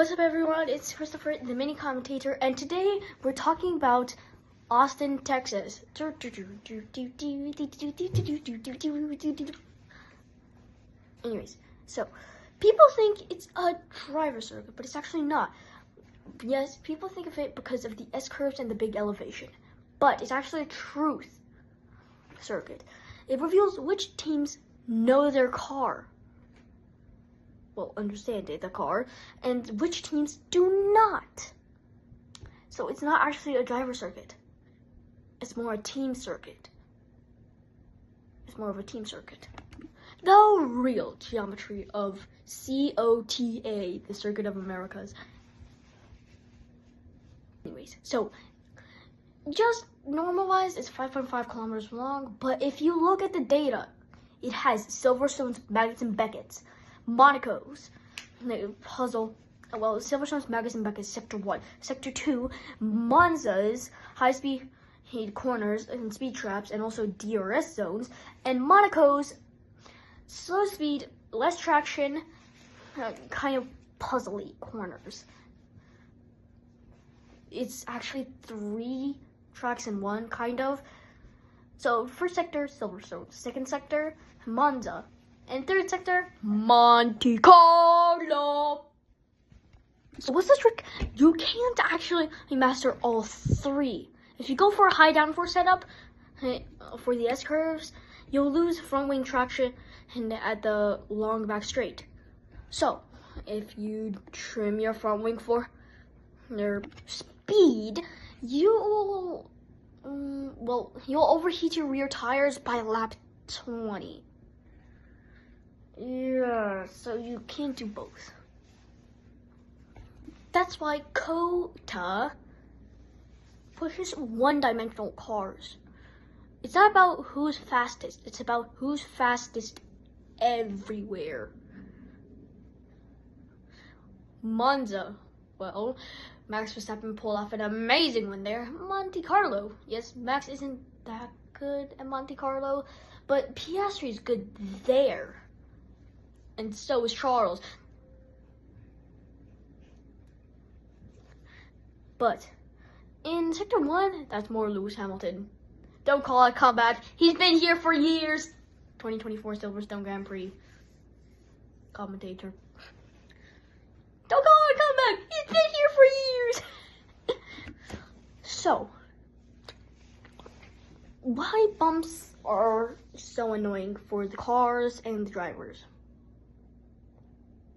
What's up, everyone? It's Christopher, the mini commentator, and today we're talking about Austin, Texas. Anyways, so people think it's a driver circuit, but it's actually not. Yes, people think of it because of the S-curves and the big elevation, but it's actually a truth circuit. It reveals which teams know their car. Well, understand it, the car, and which teams do not. So it's not actually a driver circuit. It's more a team circuit. It's more of a team circuit. The real geometry of COTA, the Circuit of Americas. Anyways, so just normalized, it's 5.5 kilometers long, but if you look at the data, it has Silverstone's, Maggotts, and Beckett's, Monaco's, puzzle, well, Silverstone's, Maggotts, and Beckett's, Sector 1. Sector 2, Monza's high-speed corners and speed traps, and also DRS zones, and Monaco's slow speed, less traction, kind of puzzly corners. It's actually 3 tracks in one, kind of. So, first sector, Silverstone. Second sector, Monza. And third sector, Monte Carlo. So what's the trick? You can't actually master all 3. If you go for a high downforce setup for the S-curves, you'll lose front wing traction at the long back straight. So, if you trim your front wing for their speed, you'll overheat your rear tires by lap 20. Yeah, so you can't do both. That's why COTA pushes one-dimensional cars. It's not about who's fastest, it's about who's fastest everywhere. Monza, well, Max Verstappen pulled off an amazing one there. Monte Carlo, yes, Max isn't that good at Monte Carlo, but Piastri is good there. And so is Charles. But in Sector 1, that's more Lewis Hamilton. Don't call it comeback. He's been here for years. 2024 Silverstone Grand Prix commentator. Don't call it comeback. He's been here for years. So, why bumps are so annoying for the cars and the drivers?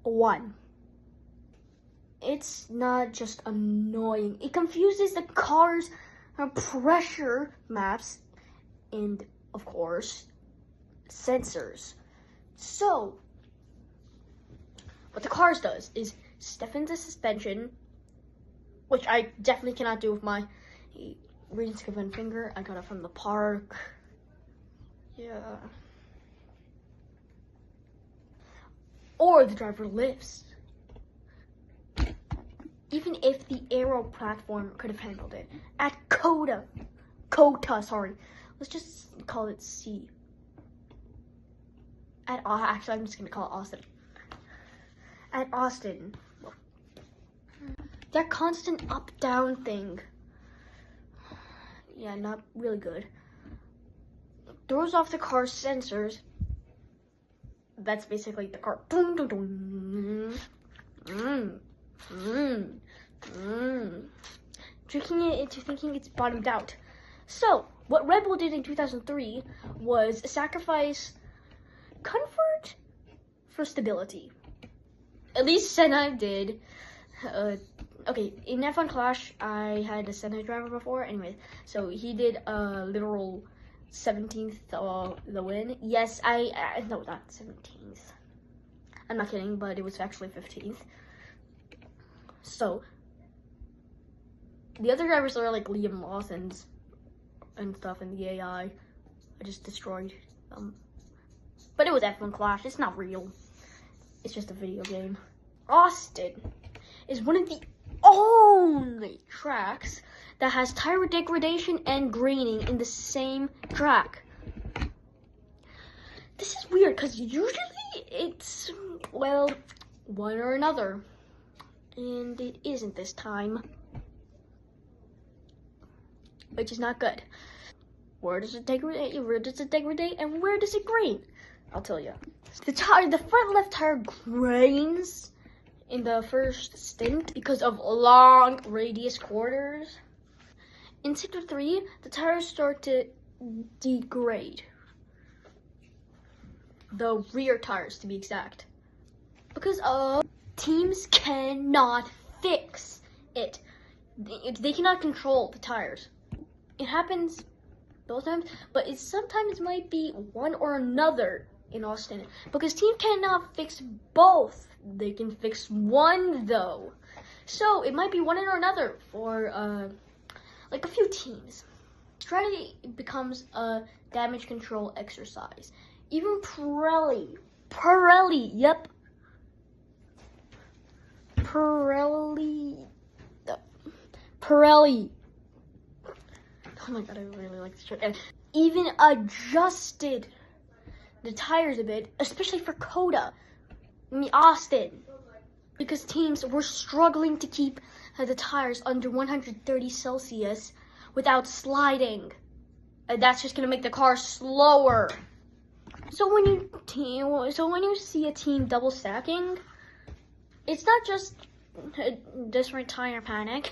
1, it's not just annoying. It confuses the car's pressure maps and, of course, sensors. So, what the cars does is stiffen the suspension, which I definitely cannot do with my ring skipping finger. I got it from the park. Yeah. Or the driver lifts. Even if the aero platform could have handled it. At COTA, sorry. Let's just call it C. Actually, I'm just gonna call it Austin. At Austin, that constant up-down thing, yeah, not really good. Throws off the car's sensors. That's basically the car tricking it into thinking it's bottomed out. So, what Red Bull did in 2003 was sacrifice comfort for stability. At least Senna did. Okay, in F1 Clash, I had a Senna driver before. Anyway, so he did a literal 17th the win. Yes, no, not 17th. I'm not kidding, but it was actually 15th. So, the other drivers are like Liam Lawson's and stuff, and the AI. I just destroyed them. But it was F1 Clash. It's not real. It's just a video game. Austin is one of the only tracks that has tire degradation and graining in the same track. This is weird because usually it's, well, one or another. and it isn't this time, which is not good. Where does it degrade? Where does it degrade? And where does it grain? I'll tell you. The front left tire grains in the first stint because of long radius quarters. In sector 3, the tires start to degrade. The rear tires, to be exact, because teams cannot fix it. They cannot control the tires. It happens both times, but it sometimes might be one or another in Austin, because teams cannot fix both. They can fix one though, so it might be one or another for like a few teams. Strategy becomes a damage control exercise. Even Pirelli, yep, Pirelli. Oh my god, I really like this shirt. And even adjusted the tires a bit, especially for COTA, Austin, because teams were struggling to keep the tires under 130 Celsius without sliding. And that's just gonna make the car slower. So when you see a team double stacking, it's not just a different tire panic.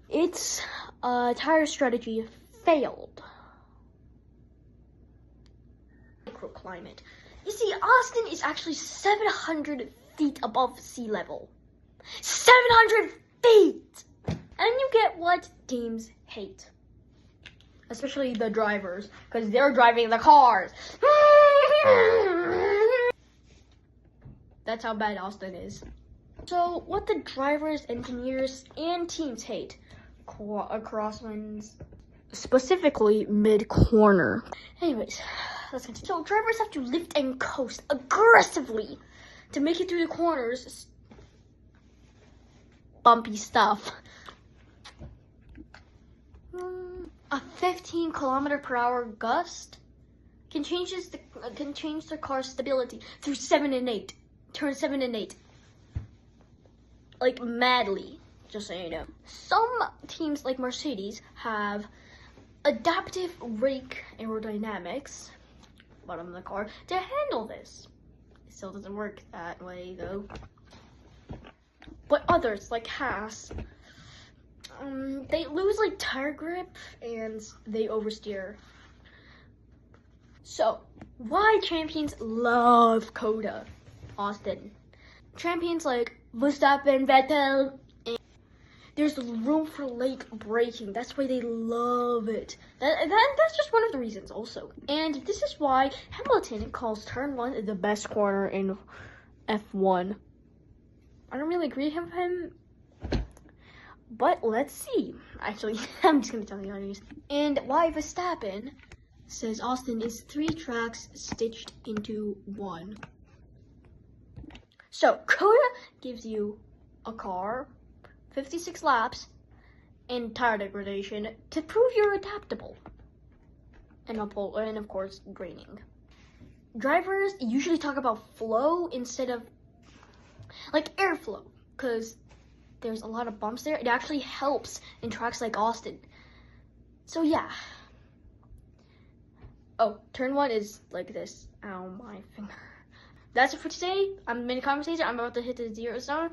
It's tire strategy failed. Microclimate. You see, Austin is actually 700 feet above sea level. 700 feet! And you get what teams hate. Especially the drivers, because they're driving the cars. That's how bad Austin is. So, what the drivers, engineers, and teams hate: crosswinds, specifically mid-corner. Anyways, let's continue. So, drivers have to lift and coast aggressively to make it through the corners. Bumpy stuff. A 15 km/h gust can change the car's stability through 7 and 8. Turn 7 and 8. Like madly, just so you know. Some teams like Mercedes have adaptive rake aerodynamics, bottom of the car, to handle this. It still doesn't work that way though. But others like Haas, they lose like tire grip and they oversteer. So, why champions love COTA Austin? Champions like Verstappen, Vettel, and there's room for late braking. That's why they love it. That's just one of the reasons also. And this is why Hamilton calls turn 1 the best corner in F1. I don't really agree with him, but let's see. Actually, I'm just gonna tell you how it is. And why Verstappen says Austin is 3 tracks stitched into 1. So, COTA gives you a car, 56 laps, and tire degradation to prove you're adaptable. And of course, graining. Drivers usually talk about flow instead of like airflow, because there's a lot of bumps there. It actually helps in tracks like Austin. So yeah. Oh, turn 1 is like this. Ow, my finger. That's it for today. I'm the mini commentator. I'm about to hit the 0 zone.